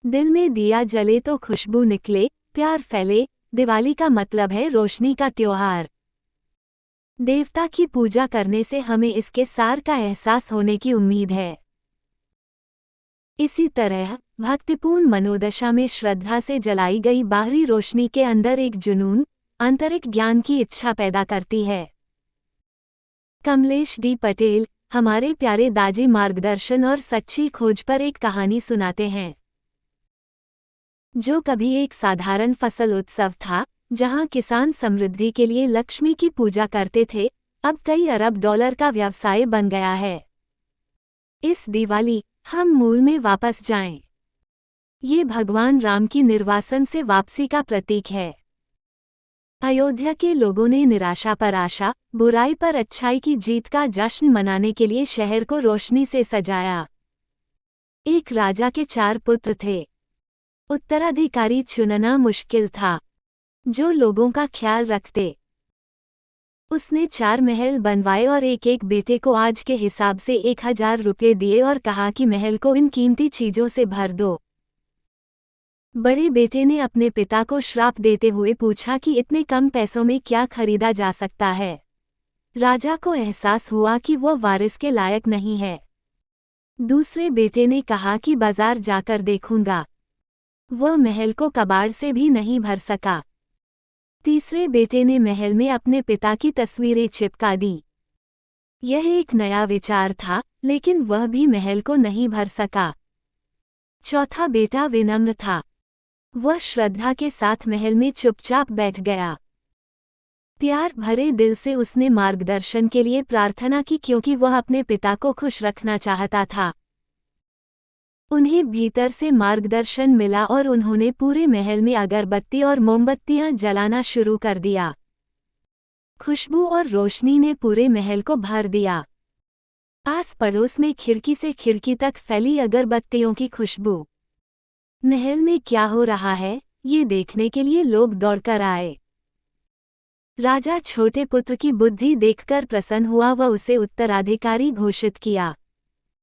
दिल में दिया जले तो खुशबू निकले, प्यार फैले। दिवाली का मतलब है रोशनी का त्योहार। देवता की पूजा करने से हमें इसके सार का एहसास होने की उम्मीद है। इसी तरह भक्तिपूर्ण मनोदशा में श्रद्धा से जलाई गई बाहरी रोशनी के अंदर एक जुनून, आंतरिक ज्ञान की इच्छा पैदा करती है। कमलेश डी पटेल हमारे प्यारे दाजी मार्गदर्शन और सच्ची खोज पर एक कहानी सुनाते हैं। जो कभी एक साधारण फसल उत्सव था, जहां किसान समृद्धि के लिए लक्ष्मी की पूजा करते थे, अब कई अरब डॉलर का व्यवसाय बन गया है। इस दिवाली हम मूल में वापस जाएं। ये भगवान राम की निर्वासन से वापसी का प्रतीक है। अयोध्या के लोगों ने निराशा पर आशा, बुराई पर अच्छाई की जीत का जश्न मनाने के लिए शहर को रोशनी से सजाया। एक राजा के 4 पुत्र थे। उत्तराधिकारी चुनना मुश्किल था, जो लोगों का ख्याल रखते। उसने 4 महल बनवाए और एक एक बेटे को आज के हिसाब से 1000 रुपये दिए और कहा कि महल को इन कीमती चीजों से भर दो। बड़े बेटे ने अपने पिता को श्राप देते हुए पूछा कि इतने कम पैसों में क्या खरीदा जा सकता है। राजा को एहसास हुआ कि वह वारिस के लायक नहीं है। दूसरे बेटे ने कहा कि बाजार जाकर देखूंगा। वह महल को कबाड़ से भी नहीं भर सका। तीसरे बेटे ने महल में अपने पिता की तस्वीरें चिपका दी। यह एक नया विचार था, लेकिन वह भी महल को नहीं भर सका। चौथा बेटा विनम्र था। वह श्रद्धा के साथ महल में चुपचाप बैठ गया। प्यार भरे दिल से उसने मार्गदर्शन के लिए प्रार्थना की, क्योंकि वह अपने पिता को खुश रखना चाहता था। उन्हें भीतर से मार्गदर्शन मिला और उन्होंने पूरे महल में अगरबत्ती और मोमबत्तियां जलाना शुरू कर दिया। खुशबू और रोशनी ने पूरे महल को भर दिया। आस पड़ोस में खिड़की से खिड़की तक फैली अगरबत्तियों की खुशबू। महल में क्या हो रहा है, ये देखने के लिए लोग दौड़कर आए। राजा छोटे पुत्र की बुद्धि देखकर प्रसन्न हुआ व उसे उत्तराधिकारी घोषित किया।